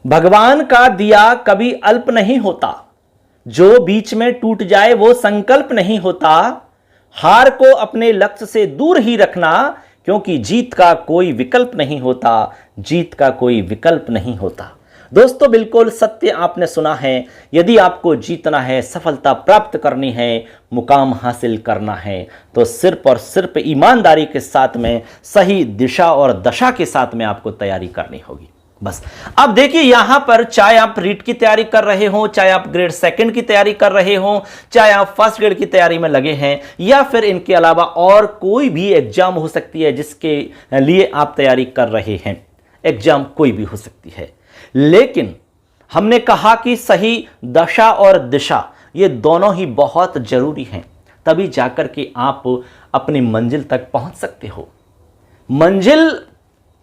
भगवान का दिया कभी अल्प नहीं होता, जो बीच में टूट जाए वो संकल्प नहीं होता। हार को अपने लक्ष्य से दूर ही रखना, क्योंकि जीत का कोई विकल्प नहीं होता, जीत का कोई विकल्प नहीं होता। दोस्तों, बिल्कुल सत्य आपने सुना है। यदि आपको जीतना है, सफलता प्राप्त करनी है, मुकाम हासिल करना है, तो सिर्फ और सिर्फ ईमानदारी के साथ में, सही दिशा और दशा के साथ में आपको तैयारी करनी होगी। बस अब देखिए, यहां पर चाहे आप रीट की तैयारी कर रहे हो, चाहे आप ग्रेड सेकंड की तैयारी कर रहे हो, चाहे आप फर्स्ट ग्रेड की तैयारी में लगे हैं, या फिर इनके अलावा और कोई भी एग्जाम हो सकती है जिसके लिए आप तैयारी कर रहे हैं। एग्जाम कोई भी हो सकती है, लेकिन हमने कहा कि सही दशा और दिशा ये दोनों ही बहुत जरूरी हैं, तभी जाकर के आप अपनी मंजिल तक पहुंच सकते हो। मंजिल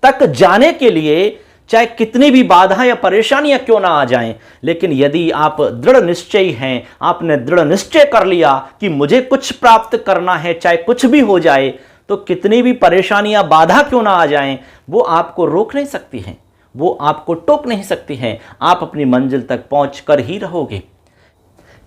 तक जाने के लिए चाहे कितनी भी बाधाएं या परेशानियां क्यों ना आ जाएं, लेकिन यदि आप दृढ़ निश्चयी हैं, आपने दृढ़ निश्चय कर लिया कि मुझे कुछ प्राप्त करना है, चाहे कुछ भी हो जाए, तो कितनी भी परेशानियां, बाधा क्यों ना आ जाएं, वो आपको रोक नहीं सकती हैं, वो आपको टोक नहीं सकती हैं। आप अपनी मंजिल तक पहुंच कर ही रहोगे।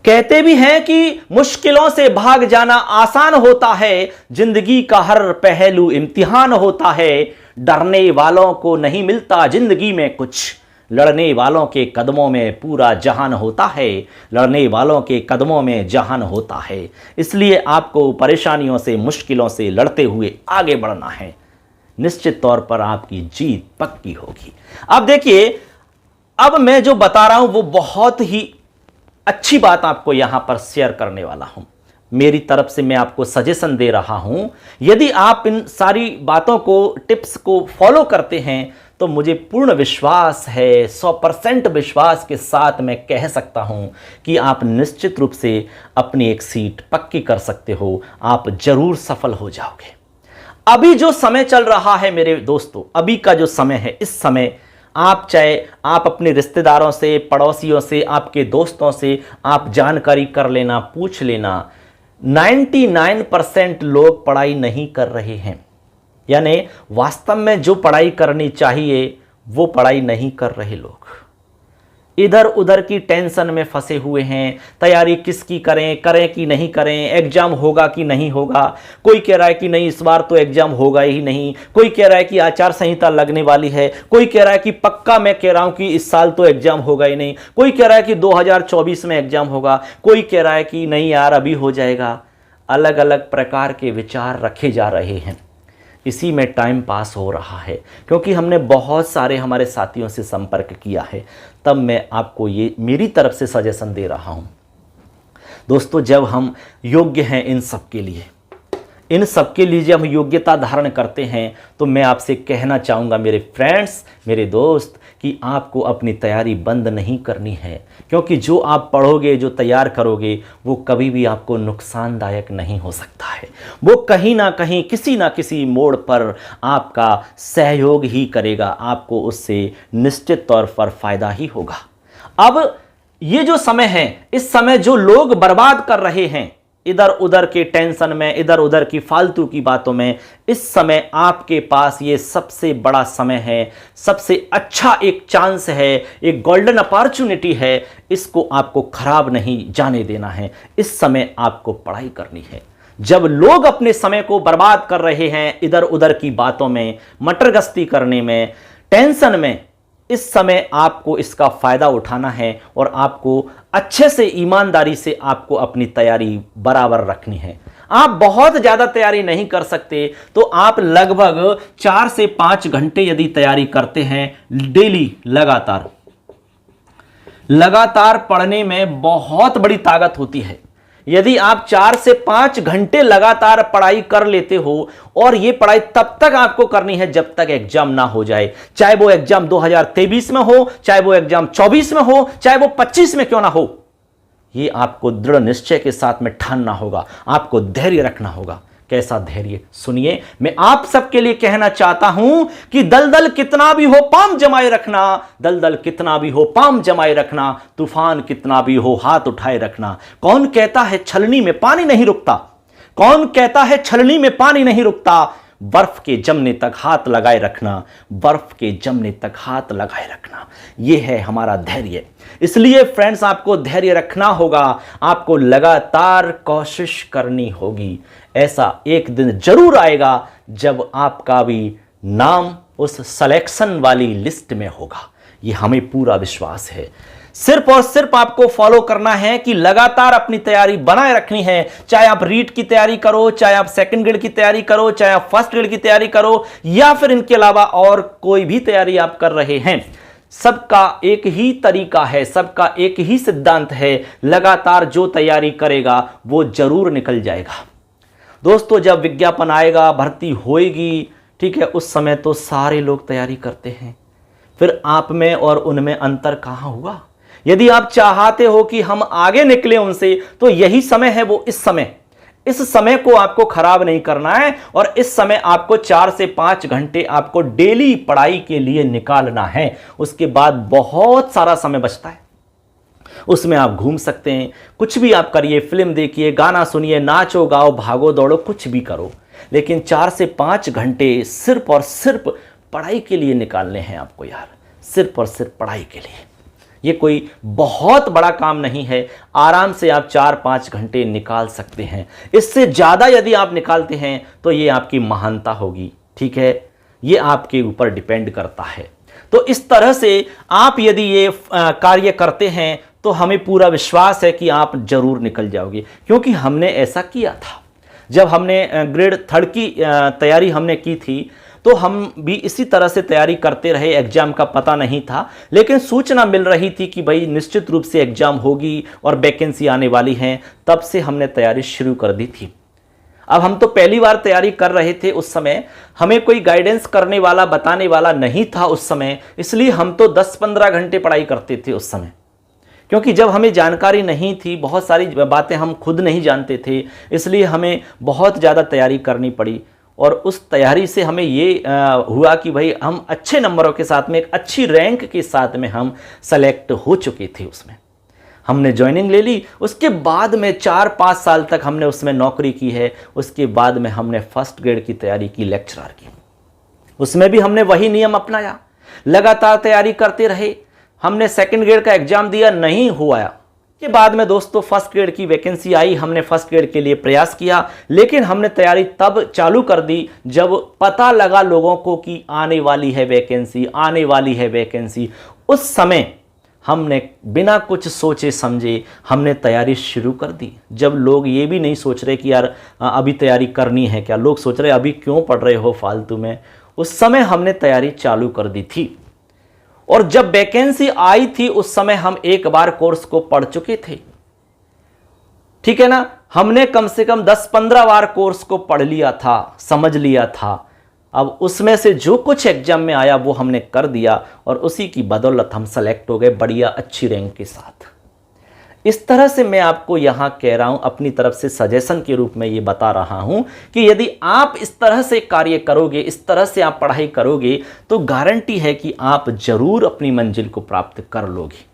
कहते भी हैं कि मुश्किलों से भाग जाना आसान होता है, जिंदगी का हर पहलू इम्तिहान होता है। डरने वालों को नहीं मिलता जिंदगी में कुछ, लड़ने वालों के कदमों में पूरा जहान होता है, लड़ने वालों के कदमों में जहान होता है। इसलिए आपको परेशानियों से, मुश्किलों से लड़ते हुए आगे बढ़ना है। निश्चित तौर पर आपकी जीत पक्की होगी। अब देखिए, अब मैं जो बता रहा हूं वो बहुत ही अच्छी बात आपको यहां पर शेयर करने वाला हूं। मेरी तरफ से मैं आपको सजेशन दे रहा हूं। यदि आप इन सारी बातों को, टिप्स को फॉलो करते हैं, तो मुझे पूर्ण विश्वास है, 100% विश्वास के साथ मैं कह सकता हूं कि आप निश्चित रूप से अपनी एक सीट पक्की कर सकते हो। आप जरूर सफल हो जाओगे। अभी जो समय चल रहा है मेरे दोस्तों, अभी का जो समय है, इस समय आप चाहे आप अपने रिश्तेदारों से, पड़ोसियों से, आपके दोस्तों से आप जानकारी कर लेना, पूछ लेना। 99% लोग पढ़ाई नहीं कर रहे हैं, यानी वास्तव में जो पढ़ाई करनी चाहिए वो पढ़ाई नहीं कर रहे लोग। इधर उधर की टेंशन में फंसे हुए हैं। तैयारी किसकी करें, करें कि नहीं करें, एग्जाम होगा कि नहीं होगा। कोई कह रहा है कि नहीं, इस बार तो एग्जाम होगा ही नहीं। कोई कह रहा है कि आचार संहिता लगने वाली है। कोई कह रहा है कि पक्का मैं कह रहा हूं कि इस साल तो एग्जाम होगा ही नहीं। कोई कह रहा है कि 2024 में एग्जाम होगा। कोई कह रहा है कि नहीं यार, अभी हो जाएगा। अलग अलग प्रकार के विचार रखे जा रहे हैं। इसी में टाइम पास हो रहा है, क्योंकि हमने बहुत सारे हमारे साथियों से संपर्क किया है। तब मैं आपको ये मेरी तरफ से सजेशन दे रहा हूँ। दोस्तों, जब हम योग्य हैं इन सब के लिए, इन सब के लिए जब हम योग्यता धारण करते हैं, तो मैं आपसे कहना चाहूँगा मेरे फ्रेंड्स, मेरे दोस्त, कि आपको अपनी तैयारी बंद नहीं करनी है। क्योंकि जो आप पढ़ोगे, जो तैयार करोगे, वो कभी भी आपको नुकसानदायक नहीं हो सकता है। वो कहीं ना कहीं, किसी ना किसी मोड़ पर आपका सहयोग ही करेगा। आपको उससे निश्चित तौर पर फायदा ही होगा। अब ये जो समय है, इस समय जो लोग बर्बाद कर रहे हैं इधर उधर के टेंशन में, इधर उधर की फालतू की बातों में, इस समय आपके पास ये सबसे बड़ा समय है, सबसे अच्छा एक चांस है, एक गोल्डन अपॉर्चुनिटी है। इसको आपको खराब नहीं जाने देना है। इस समय आपको पढ़ाई करनी है। जब लोग अपने समय को बर्बाद कर रहे हैं इधर उधर की बातों में, मटरगश्ती करने में, टेंशन में, इस समय आपको इसका फायदा उठाना है और आपको अच्छे से, ईमानदारी से आपको अपनी तैयारी बराबर रखनी है। आप बहुत ज्यादा तैयारी नहीं कर सकते, तो आप लगभग 4 से 5 घंटे यदि तैयारी करते हैं डेली, लगातार पढ़ने में बहुत बड़ी ताकत होती है। यदि आप 4 से 5 घंटे लगातार पढ़ाई कर लेते हो, और ये पढ़ाई तब तक आपको करनी है जब तक एग्जाम ना हो जाए। चाहे वो एग्जाम 2023 में हो, चाहे वो एग्जाम 24 में हो, चाहे वो 25 में क्यों ना हो, ये आपको दृढ़ निश्चय के साथ में ठानना होगा। आपको धैर्य रखना होगा। कैसा धैर्य? सुनिए, मैं आप सबके लिए कहना चाहता हूं कि दलदल कितना भी हो पाम जमाए रखना, दलदल कितना भी हो पाम जमाए रखना, तूफान कितना भी हो हाथ उठाए रखना। कौन कहता है छलनी में पानी नहीं रुकता? कौन कहता है छलनी में पानी नहीं रुकता? बर्फ के जमने तक हाथ लगाए रखना, बर्फ के जमने तक हाथ लगाए रखना, यह है हमारा धैर्य। इसलिए फ्रेंड्स, आपको धैर्य रखना होगा, आपको लगातार कोशिश करनी होगी। ऐसा एक दिन जरूर आएगा जब आपका भी नाम उस सिलेक्शन वाली लिस्ट में होगा, ये हमें पूरा विश्वास है। सिर्फ और सिर्फ आपको फॉलो करना है कि लगातार अपनी तैयारी बनाए रखनी है। चाहे आप रीट की तैयारी करो, चाहे आप सेकंड ग्रेड की तैयारी करो, चाहे आप फर्स्ट ग्रेड की तैयारी करो, या फिर इनके अलावा और कोई भी तैयारी आप कर रहे हैं, सबका एक ही तरीका है, सबका एक ही सिद्धांत है। लगातार जो तैयारी करेगा वो जरूर निकल जाएगा। दोस्तों, जब विज्ञापन आएगा, भर्ती होएगी, ठीक है, उस समय तो सारे लोग तैयारी करते हैं, फिर आप में और उनमें अंतर कहां हुआ? यदि आप चाहते हो कि हम आगे निकले उनसे, तो यही समय है, वो इस समय को आपको खराब नहीं करना है। और इस समय आपको 4 से 5 घंटे आपको डेली पढ़ाई के लिए निकालना है। उसके बाद बहुत सारा समय बचता है, उसमें आप घूम सकते हैं, कुछ भी आप करिए, फिल्म देखिए, गाना सुनिए, नाचो गाओ, भागो दौड़ो, कुछ भी करो, लेकिन 4 से 5 घंटे सिर्फ और सिर्फ पढ़ाई के लिए निकालने हैं आपको यार, सिर्फ और सिर्फ पढ़ाई के लिए। ये कोई बहुत बड़ा काम नहीं है, आराम से आप 4-5 घंटे निकाल सकते हैं। इससे ज़्यादा यदि आप निकालते हैं तो ये आपकी महानता होगी, ठीक है, ये आपके ऊपर डिपेंड करता है। तो इस तरह से आप यदि ये कार्य करते हैं तो हमें पूरा विश्वास है कि आप जरूर निकल जाओगे, क्योंकि हमने ऐसा किया था। जब हमने ग्रेड 3 की तैयारी हमने की थी, तो हम भी इसी तरह से तैयारी करते रहे। एग्जाम का पता नहीं था, लेकिन सूचना मिल रही थी कि भाई निश्चित रूप से एग्जाम होगी और वैकेंसी आने वाली हैं, तब से हमने तैयारी शुरू कर दी थी। अब हम तो पहली बार तैयारी कर रहे थे, उस समय हमें कोई गाइडेंस करने वाला, बताने वाला नहीं था उस समय, इसलिए हम तो 10-15 घंटे पढ़ाई करते थे उस समय, क्योंकि जब हमें जानकारी नहीं थी, बहुत सारी बातें हम खुद नहीं जानते थे, इसलिए हमें बहुत ज़्यादा तैयारी करनी पड़ी। और उस तैयारी से हमें ये हुआ कि भाई हम अच्छे नंबरों के साथ में, एक अच्छी रैंक के साथ में हम सेलेक्ट हो चुके थे। उसमें हमने ज्वाइनिंग ले ली, उसके बाद में 4-5 साल तक हमने उसमें नौकरी की है। उसके बाद में हमने फर्स्ट ग्रेड की तैयारी की, लेक्चरर की, उसमें भी हमने वही नियम अपनाया, लगातार तैयारी करते रहे। हमने सेकंड ग्रेड का एग्जाम दिया, नहीं हुआ, के बाद में दोस्तों फर्स्ट ग्रेड की वैकेंसी आई, हमने फर्स्ट ग्रेड के लिए प्रयास किया, लेकिन हमने तैयारी तब चालू कर दी जब पता लगा लोगों को कि आने वाली है वैकेंसी, आने वाली है वैकेंसी। उस समय हमने बिना कुछ सोचे समझे हमने तैयारी शुरू कर दी। जब लोग ये भी नहीं सोच रहे कि यार अभी तैयारी करनी है क्या, लोग सोच रहे अभी क्यों पढ़ रहे हो फालतू में, उस समय हमने तैयारी चालू कर दी थी। और जब वैकेंसी आई थी उस समय हम एक बार कोर्स को पढ़ चुके थे, ठीक है ना, हमने कम से कम 10-15 बार कोर्स को पढ़ लिया था, समझ लिया था। अब उसमें से जो कुछ एग्जाम में आया वो हमने कर दिया और उसी की बदौलत हम सेलेक्ट हो गए बढ़िया अच्छी रैंक के साथ। इस तरह से मैं आपको यहां कह रहा हूं, अपनी तरफ से सजेशन के रूप में ये बता रहा हूं कि यदि आप इस तरह से कार्य करोगे, इस तरह से आप पढ़ाई करोगे, तो गारंटी है कि आप जरूर अपनी मंजिल को प्राप्त कर लोगे।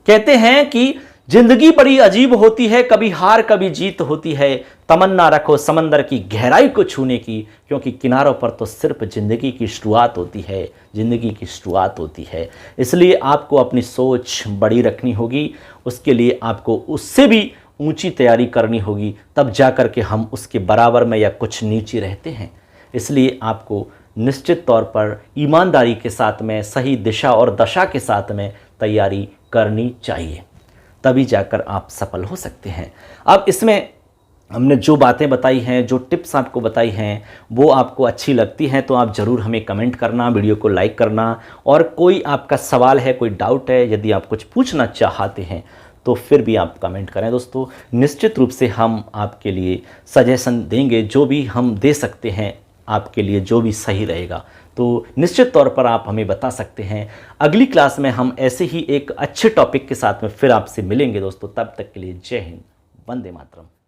कहते हैं कि जिंदगी बड़ी अजीब होती है, कभी हार कभी जीत होती है, तमन्ना रखो समंदर की गहराई को छूने की, क्योंकि किनारों पर तो सिर्फ जिंदगी की शुरुआत होती है, जिंदगी की शुरुआत होती है। इसलिए आपको अपनी सोच बड़ी रखनी होगी, उसके लिए आपको उससे भी ऊंची तैयारी करनी होगी, तब जा कर के हम उसके बराबर में या कुछ नीचे रहते हैं। इसलिए आपको निश्चित तौर पर ईमानदारी के साथ में, सही दिशा और दशा के साथ में तैयारी करनी चाहिए, तभी जाकर आप सफल हो सकते हैं। अब इसमें हमने जो बातें बताई हैं, जो टिप्स आपको बताई हैं, वो आपको अच्छी लगती हैं तो आप ज़रूर हमें कमेंट करना, वीडियो को लाइक करना, और कोई आपका सवाल है, कोई डाउट है, यदि आप कुछ पूछना चाहते हैं तो फिर भी आप कमेंट करें। दोस्तों निश्चित रूप से हम आपके लिए सजेशन देंगे, जो भी हम दे सकते हैं आपके लिए, जो भी सही रहेगा, तो निश्चित तौर पर आप हमें बता सकते हैं। अगली क्लास में हम ऐसे ही एक अच्छे टॉपिक के साथ में फिर आपसे मिलेंगे दोस्तों। तब तक के लिए जय हिंद, वंदे मातरम।